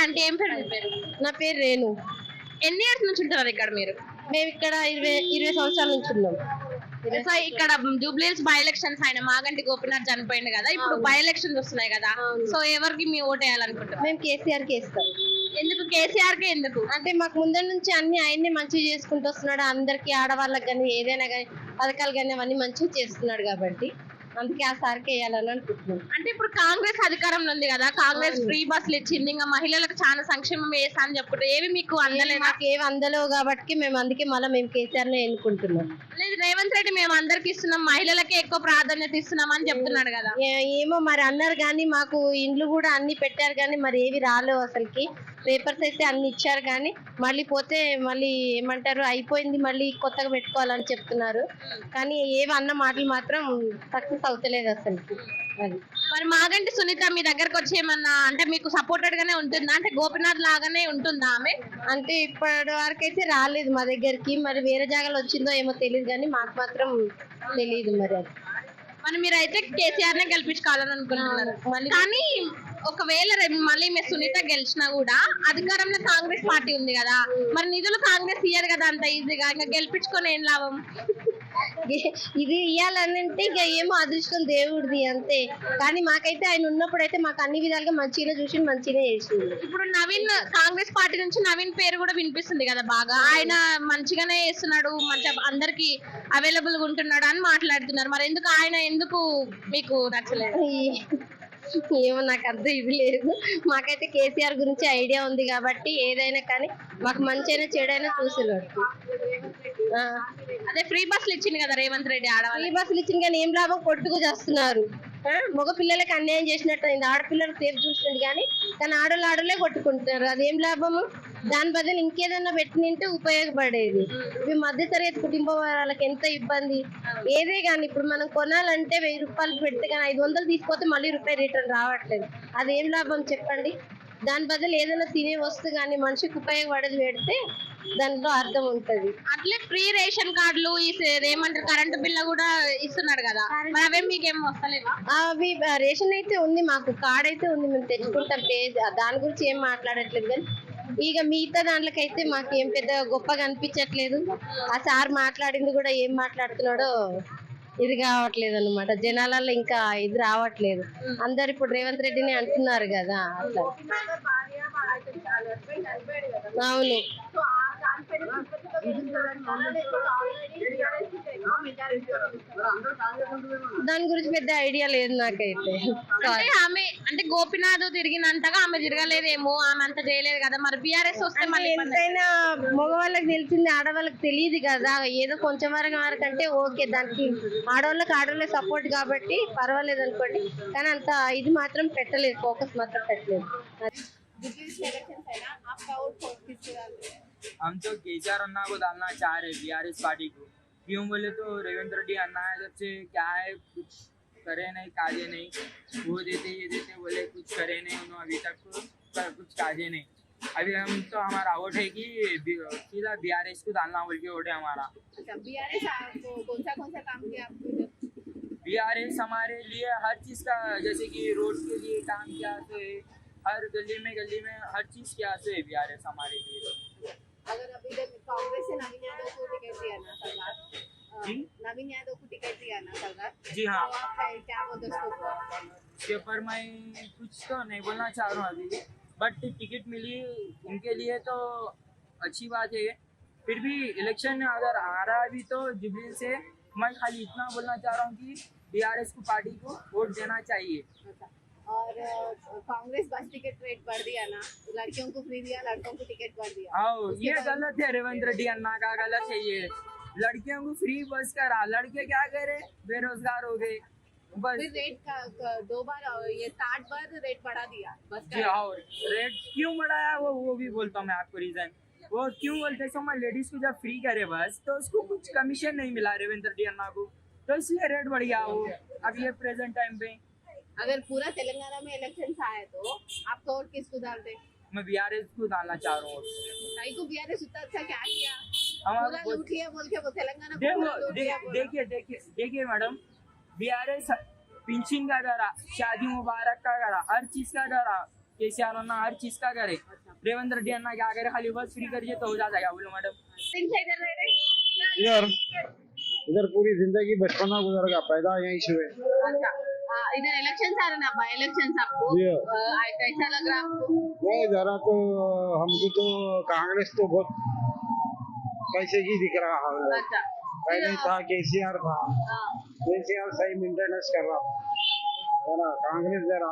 అంటే ఏం పేరు మీ పేరు? నా పేరు రేణు. ఎన్ని ఇయర్స్ నుంచి ఉంటున్నారు ఇక్కడ మీరు? మేము ఇక్కడ 20 సంవత్సరాల నుంచి ఉన్నాం. సో ఇక్కడ జూబ్లీహిల్స్ బై ఎలక్షన్స్ ఆయన మాగంటి గోపీనాథ్ చనిపోయింది కదా, ఇప్పుడు బై ఎలక్షన్స్ వస్తున్నాయి కదా, సో ఎవరికి మీ ఓటు వేయాలనుకుంటున్నారు? మేము కేసీఆర్ కి ఇస్తాం. ఎందుకు కేసీఆర్ కే ఎందుకు? అంటే మాకు ముందర నుంచి అన్ని ఆయన్ని మంచిగా చేసుకుంటూ వస్తున్నాడు. అందరికి ఆడవాళ్ళకి కానీ ఏదైనా కానీ పథకాలు కానీ అవన్నీ మంచిగా చేస్తున్నాడు కాబట్టి అందుకే ఆ సార్కి వేయాలని అనుకుంటున్నాం. అంటే ఇప్పుడు కాంగ్రెస్ అధికారంలో ఉంది కదా, కాంగ్రెస్ ఫ్రీ బస్సులు ఇచ్చింది, ఇంకా మహిళలకు చాలా సంక్షేమం వేస్తా అని చెప్పుకుంటే ఏవి మీకు అందలేదు? మాకు ఏవి అందలేవు కాబట్టి మేము అందుకే మళ్ళీ మేము కేసీఆర్ నే ఎన్నుకుంటున్నాం. లేదు, రేవంత్ రెడ్డి మేము అందరికి ఇస్తున్నాం, మహిళలకే ఎక్కువ ప్రాధాన్యత ఇస్తున్నాం అని చెప్తున్నాడు కదా. ఏమో మరి అన్నారు కానీ మాకు ఇండ్లు కూడా అన్ని పెట్టారు కానీ మరి ఏవి రాలేవు అసలుకి. పేపర్స్ అయితే అన్ని ఇచ్చారు కానీ మళ్ళీ పోతే మళ్ళీ ఏమంటారు అయిపోయింది మళ్ళీ కొత్తగా పెట్టుకోవాలని చెప్తున్నారు. కానీ ఏవి అన్న మాటలు మాత్రం సక్సెస్ అవుతలేదు అసలుకి. అది మరి మాగంటి సునీత మీ దగ్గరకు వచ్చి ఏమన్నా అంటే మీకు సపోర్టెడ్ గానే ఉంటుందా, అంటే గోపినాథ్ లాగానే ఉంటుందా ఆమె? అంటే ఇప్పటి వరకు అయితే రాలేదు మా దగ్గరికి. మరి వేరే జాగాలో వచ్చిందో ఏమో తెలియదు కానీ మాకు మాత్రం తెలియదు మరి అది. మరి మీరైతే కేసీఆర్ నే గెలిపించుకోవాలని అనుకుంటున్నారు. కానీ ఒకవేళ మళ్ళీ మీ సునీత గెలిచినా కూడా అధికారంలో కాంగ్రెస్ పార్టీ ఉంది కదా, మరి నిధులు కాంగ్రెస్ ఇయ్యదు కదా అంత ఈజీగా, ఇంకా గెలిపించుకొని ఏం లాభం? ఇది ఇయ్యాలనంటే ఇక ఏమో అదృష్టం దేవుడిది అంతే. కానీ మాకైతే ఆయన ఉన్నప్పుడు అయితే మాకు అన్ని విధాలుగా మంచిగా చూసి మంచిగా చేసింది. ఇప్పుడు నవీన్ కాంగ్రెస్ పార్టీ నుంచి నవీన్ పేరు కూడా వినిపిస్తుంది కదా బాగా, ఆయన మంచిగానే చేస్తున్నాడు, మంచిగా అందరికి అవైలబుల్ గా ఉంటున్నాడు అని మాట్లాడుతున్నారు. మరి ఎందుకు ఆయన ఎందుకు మీకు నచ్చలేదు? ఏమో నాకు అర్థం ఇది లేదు. మాకైతే కేసీఆర్ గురించి ఐడియా ఉంది కాబట్టి ఏదైనా కానీ మాకు మంచైనా చెడైనా చూసేవాడు. అదే ఫ్రీ బస్సులు ఇచ్చింది కదా రేవంత్ రెడ్డి, ఫ్రీ బస్సులు ఇచ్చింది కానీ ఏం లాభం, కొట్టుకు చేస్తున్నారు. మగ పిల్లలకి అన్యాయం చేసినట్టు అయింది. ఆడపిల్లలకు సేఫ్ చూస్తుంది కానీ ఆడలే కొట్టుకుంటున్నారు. అదేం లాభము? దాని బదులు ఇంకేదన్నా పెట్టినంటే ఉపయోగపడేది. ఇవి మధ్య తరగతి కుటుంబం వాళ్ళకి ఎంత ఇబ్బంది. ఏదే కానీ ఇప్పుడు మనం కొనాలంటే 1000 రూపాయలు పెడితే కానీ 500 తీసుకొస్తే మళ్ళీ రూపాయి రిటర్న్ రావట్లేదు. అదేం లాభం చెప్పండి? దాని బదులు ఏదైనా తినే వస్తువు కానీ మనిషికి ఉపయోగపడేది పెడితే దాంట్లో అర్థం ఉంటది. అట్లే ఫ్రీ రేషన్ కార్డులు ఏమంటారు కరెంటు బిల్ల కూడా ఇస్తున్నాడు కదా, అవే మీకేం వస్తలేవా? అవి రేషన్ అయితే ఉంది, మాకు కార్డ్ అయితే ఉంది, మేము తెచ్చుకుంటాం. దాని గురించి ఏం మాట్లాడట్లేదు కానీ ఇక మిగతా దాంట్లోకైతే మాకు ఏం పెద్ద గొప్పగా అనిపించట్లేదు. ఆ సార్ మాట్లాడింది కూడా ఏం మాట్లాడుతున్నాడో ఇది కావట్లేదు అనమాట. జనాలలో ఇంకా ఇది రావట్లేదు. అందరు ఇప్పుడు రేవంత్ రెడ్డిని అంటున్నారు కదా అట్లా. అవును, దాని గురించి పెద్ద ఐడియా లేదు నాకైతే. ఆమె అంటే గోపినాథ్ తిరిగినంతగా ఆమె తిరగలేదేమో, ఆమె అంత చేయలేదు కదా. మరి బీఆర్ఎస్ వస్తే ఎంతైనా మగవాళ్ళకి తెలిసింది ఆడవాళ్ళకి తెలియదు కదా. ఏదో కొంచెం వరకు అంటే ఓకే, దానికి ఆడవాళ్ళే సపోర్ట్ కాబట్టి పర్వాలేదు అనుకోండి. కానీ అంత ఇది మాత్రం పెట్టలేదు, ఫోకస్ మాత్రం పెట్టలేదు. हम तो केसीआर अन्ना को डालना चाह रहे बीआरएस पार्टी को। क्यों बोले तो रेवंत रेड्डी अन्ना है जब से क्या है, कुछ करे नहीं, काजे नहीं, वो देते ये देते बोले, कुछ करे नहीं उन्होंने अभी तक, कुछ काजे नहीं। अभी हम तो हमारा वोट है कि सीधा बीआरएस को डालना बोल के वोट है हमारा। बीआरएस कौन सा काम किया आपको? बीआरएस हमारे लिए हर चीज का, जैसे कि रोड के लिए काम किया तो हर गली में हर चीज किया तो बीआरएस हमारे लिए। अगर अभी कांग्रेस से नवीन यादव को टिकट दिया ना सरकार, नवीन यादव को टिकट दिया ना सरकार, जी हाँ, तो आप क्या बोलते उसके ऊपर मैं कुछ तो नहीं बोलना चाह रहा हूँ अभी, बट टिकट मिली इनके लिए तो अच्छी बात है। फिर भी इलेक्शन अगर आ रहा है अभी तो जुबली से मैं खाली इतना बोलना चाह रहा हूँ कि बीआरएस को पार्टी को वोट देना चाहिए। और कांग्रेस बस टिकट रेट बढ़ दिया ना, लड़कियों को फ्री दिया, लड़कों को टिकट बढ़ दिया। हाँ, ये गलत है, रेवंत रेड्डी अन्ना का गलत है ये। लड़कियों को फ्री बस करा, लड़के क्या करे, बेरोजगार हो गए बस। रेट का 2 बार ये 60 बार रेट बढ़ा दिया बस जी हाँ, रेट क्यों बढ़ाया वो भी बोलता हूँ मैं आपको रीजन। वो क्यों बोलते हैं, लेडीज को जब फ्री करे बस तो उसको कुछ कमीशन नहीं मिला रेवंत रेड्डी अन्ना को, तो इसलिए रेट बढ़ गया वो अब ये प्रेजेंट टाइम पे। अगर पूरा तेलंगाना में इलेक्शन आए तो आप तो और किसको डालते? मैं बीआरएस को डालना चाह रहा हूँ। को बीआरएस उतना अच्छा क्या किया? हमारा लूट लिया बोल के वो तेलंगाना देखिए मैडम, बीआरएस पेंशन का करा, शादी मुबारक का करा, हर चीज का करा, केसीआर अन्ना हर चीज का करे, रेवंत रेड्डी अन्ना क्या करे, खाली बस फ्री करिए तो हो जाता है। बोलो मैडम, इधर इधर पूरी जिंदगी बचपना गुजर गया, पैदा यहीं से हुए। अच्छा, इधर इलेक्शन आ रहे ना अब्बा, इलेक्शन आपको जी। कैसा लग रहा है आपको? नहीं जरा तो हमको तो कांग्रेस तो बहुत पैसे ही दिख रहा है। अच्छा, पहले था केसीआर था, हाँ, केसीआर सही मेंटेनेंस कर रहा है ना, कांग्रेस जरा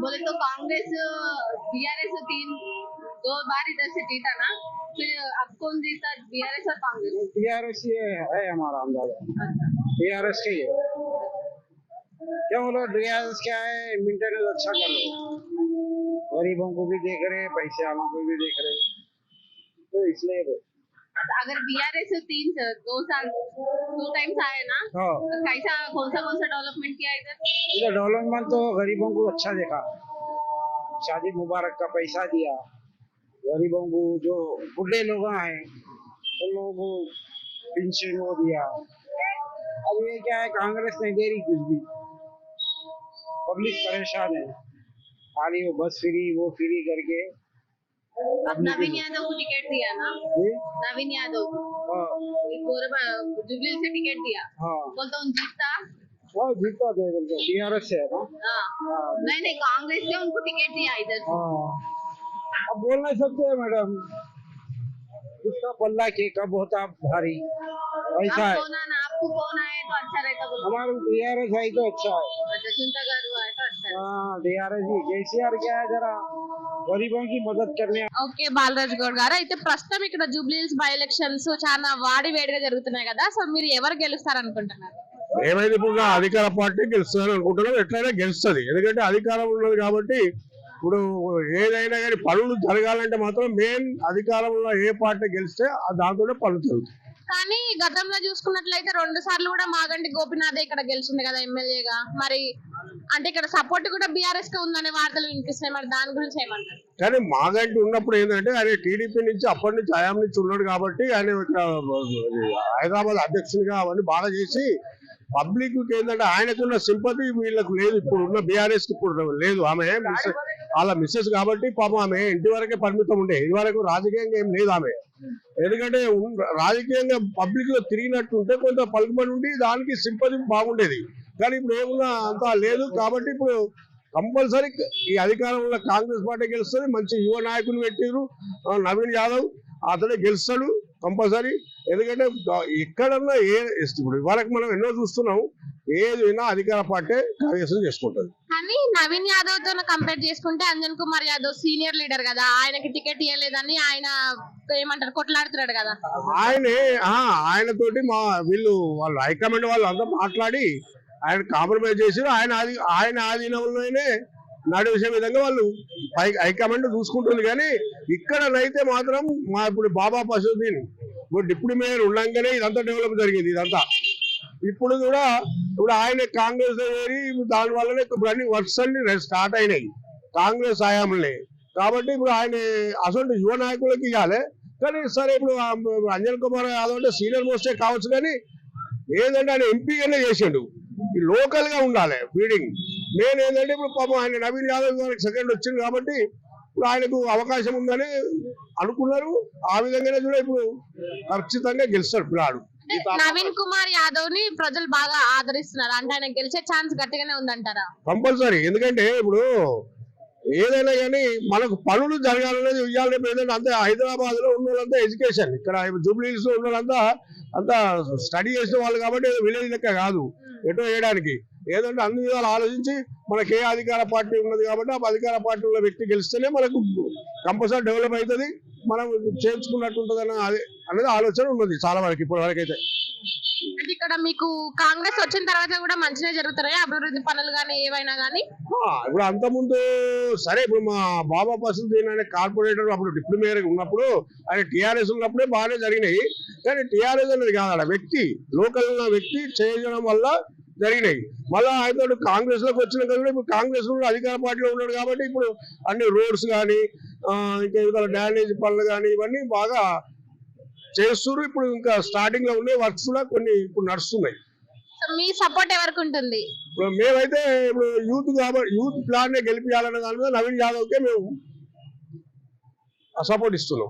बोले तो कांग्रेस बीआरएस 2 बार इधर से जीता ना, फिर अब कौन जीता, बीआरएस और कांग्रेस? टीआरएस ये है हमारा अंदाजा, टीआरएस के ही है। क्यों बोलो टीआरएस क्या है, मेंटेनेंस अच्छा कर रहे हैं, गरीबों को भी देख रहे हैं, पैसे वालों को भी देख रहे हैं, तो इसलिए अगर बीआरएस 2 टाइम्स आए ना, हाँ। तो कैसा कौन सा डेवलपमेंट किया इधर? इधर डेवलपमेंट तो गरीबों को अच्छा देखा, शादी मुबारक का पैसा दिया, गरीबों को जो बुढ़े लोग हैं उन लोगों को पेंशन वो दिया। अब ये क्या है, कांग्रेस नहीं दे रही कुछ भी, पब्लिक परेशान है, खाली वो बस फ्री वो फ्री करके। अब नवीन यादव को टिकट दिया ना, जी? नवीन यादव हाँ जुबली से टिकट दिया, हाँ बोलता हूँ जीतता। हाँ जीता दे बोलते, टीआरएस से है ना। हाँ, नहीं कांग्रेस से उनको टिकट दिया इधर से। हाँ अब बोल नहीं सकते मैडम, उसका पल्ला के कब होता भारी, ऐसा है। आपको कौन आए तो अच्छा रहता बोलो? हमारे टीआरएस है तो अच्छा है। अच्छा, सुनता गारू आए तो अच्छा है। हाँ टीआरएस ही, केसीआर क्या है जरा గరీబం కి మద్దతు करने। ఓకే, బాలరాజ్ గౌడ్ గారు, అయితే ప్రస్తుతం ఇక్కడ జూబ్లీహిల్స్ బై ఎలక్షన్స్ చాలా వాడి వేడిగా జరుగుతున్నాయి కదా, సో మీరు ఎవరు గెలుస్తారు అనుకుంటున్నారు? ఏమైంది ఇప్పుడు నా అధికార పార్టీ గెలుస్తుంది అనుకుంటున్నాం, ఎట్లయినా గెలుస్తుంది, ఎందుకంటే అధికారం ఉన్నది కాబట్టి. ఇప్పుడు ఏదైనా కానీ పనులు జరగాలంటే మాత్రం మెయిన్ అధికారంలో ఏ పార్టీ గెలిస్తే దాంతోనే పనులు జరుగుతాయి. కానీ గతంలో చూసుకున్నట్లయితే 2 సార్లు కూడా మాగంటి గోపినాథ్ ఇక్కడ గెలిచింది కదా ఎమ్మెల్యేగా, మరి అంటే ఇక్కడ సపోర్ట్ కూడా బీఆర్ఎస్ కి ఉందనే వార్తలు వినిపిస్తాయి, మరి దాని గురించి ఏమంటారు? కానీ మాగంటి ఉన్నప్పుడు ఏంటంటే ఆయన టీడీపీ నుంచి అప్పటి నుంచి హయాం నుంచి ఉన్నాడు కాబట్టి ఆయన ఇక్కడ హైదరాబాద్ అధ్యక్షునిగా అవన్నీ బాగా చేసి పబ్లిక్ ఏంటంటే ఆయనకున్న సింపతి వీళ్ళకు లేదు, ఇప్పుడు ఉన్న బీఆర్ఎస్ కి ఇప్పుడు లేదు. ఆమె వాళ్ళ మిస్సెస్ కాబట్టి పాపం ఆమె ఇంటి వరకే పరిమితం ఉండే, ఇది వరకు రాజకీయంగా ఏం లేదు ఆమె. ఎందుకంటే రాజకీయంగా పబ్లిక్ లో తిరిగినట్టుంటే కొంత పలుకుబడి ఉండి దానికి సింపతి బాగుండేది, కానీ ఇప్పుడు ఏమున్నా అంతా లేదు. కాబట్టి ఇప్పుడు కంపల్సరీ ఈ అధికారంలో కాంగ్రెస్ పార్టీ గెలుస్తుంది, మంచి యువ నాయకులు పెట్టారు, నవీన్ యాదవ్ అతడే గెలుస్తాడు కంపల్సరీ. ఎందుకంటే ఎక్కడన్నా ఇప్పుడు ఇవాళకి మనం ఎన్నో చూస్తున్నాం, ఏదైనా అధికార పార్టీ కార్యక్రమం చేసుకుంటది. కానీ నవీన్ యాదవ్ తో కంపేర్ చేసుకుంటే అంజన్ కుమార్ యాదవ్ సీనియర్ లీడర్ కదా, ఆయనకి టికెట్ ఇవ్వలేదని ఆయన ఏమంటారు కొట్లాడుతున్నాడు కదా. ఆయనతోటి వాళ్ళు హైకమాండ్ వాళ్ళు అంతా మాట్లాడి ఆయన కాంప్రమైజ్ చేసి ఆయన ఆధీనంలోనే నడిచే విధంగా వాళ్ళు హైకమాండ్ చూసుకుంటుంది. కానీ ఇక్కడనైతే మాత్రం ఇప్పుడు బాబా పశుద్దీన్ డిప్యూటీ మేయర్ ఉండగానే ఇదంతా డెవలప్ జరిగింది. ఇదంతా ఇప్పుడు కూడా ఆయన కాంగ్రెస్ ఏరి దాని వల్లనే ఇప్పుడు అన్ని వర్క్స్ అన్ని స్టార్ట్ అయినాయి కాంగ్రెస్ హయాంలోనే. కాబట్టి ఇప్పుడు ఆయన అసలు యువ నాయకులకి ఇవ్వాలి. కానీ సరే ఇప్పుడు అంజన్ కుమార్ యాదవ్ అంటే సీనియర్ మోస్టే కావచ్చు, కానీ ఏదంటే ఆయన ఎంపీగానే చేసిండు, లోకల్ గా ఉండాలి ఫీడింగ్ మెయిన్. ఏంటంటే ఇప్పుడు పాపం ఆయన నవీన్ యాదవ్ గారికి సెకండ్ వచ్చింది కాబట్టి ఇప్పుడు ఆయనకు అవకాశం ఉందని అనుకున్నారు. ఆ విధంగానే కూడా ఇప్పుడు ఖచ్చితంగా గెలుస్తాడు పిల్లాడు. నవీన్ కుమార్ యాదవ్ ని ప్రజలు బాగా ఆదరిస్తున్నారు అంటే ఆయన గెలిచే ఛాన్స్ గట్టిగానే ఉందంటారా? కంపల్సరీ, ఎందుకంటే ఇప్పుడు ఏదైనా కానీ మనకు పనులు జరగాలనేది ఇవ్వాలి. ఏంటంటే అంతే హైదరాబాద్ లో ఉన్న వాళ్ళంతా ఎడ్యుకేషన్, ఇక్కడ జూబ్లీహిల్స్ లో ఉన్న వాళ్ళంతా అంతా స్టడీ చేసిన వాళ్ళు కాబట్టి విలేజ్ లెక్క కాదు ఎటో వేయడానికి. ఏదంటే అన్ని విధాలు ఆలోచించి మనకి ఏ అధికార పార్టీ ఉన్నది కాబట్టి ఆ అధికార పార్టీ ఉన్న వ్యక్తి గెలిస్తేనే మనకు కంపల్సరీ డెవలప్ అవుతుంది, మనం చేర్చుకున్నట్టు ఉంటుంది అనేది ఆలోచన ఉన్నది చాలా వరకు ఇప్పటి వరకు అయితే. అంటే ఇక్కడ మీకు కాంగ్రెస్ వచ్చిన తర్వాత కూడా మంచిగా జరుగుతున్నాయి అభివృద్ధి పనులు కానీ ఏవైనా కానీ? ఇప్పుడు అంత ముందు సరే ఇప్పుడు మా బాబా పశుద్దీన్ అనే కార్పొరేటర్ అప్పుడు డిప్యూటీ మేయర్ ఉన్నప్పుడు ఆయన టీఆర్ఎస్ ఉన్నప్పుడే బాగానే జరిగినాయి. కానీ టీఆర్ఎస్ అనేది కాదు, వ్యక్తి లోకల్ ఉన్న వ్యక్తి చేయడం వల్ల జరిగినాయి. మళ్ళీ ఆయన కాంగ్రెస్ లోకి వచ్చిన కూడా ఇప్పుడు కాంగ్రెస్ లో అధికార పార్టీలో ఉన్నాడు కాబట్టి ఇప్పుడు అన్ని రోడ్స్ కానీ ఇంకా ఇవాళ డ్యామేజ్ పనులు కానీ ఇవన్నీ బాగా చేస్తున్నారు. ఇప్పుడు ఇంకా స్టార్టింగ్ లో ఉండే వర్క్స్ కూడా కొన్ని ఇప్పుడు నడుస్తున్నాయి. మీ సపోర్ట్ ఎవరికి ఉంటుంది? ఇప్పుడు మేమైతే ఇప్పుడు యూత్ కాబట్టి యూత్ ప్లాన్ నే గెలిపించాలన్న దాని మీద నవీన్ యాదవ్కే మేము సపోర్ట్ ఇస్తున్నాం.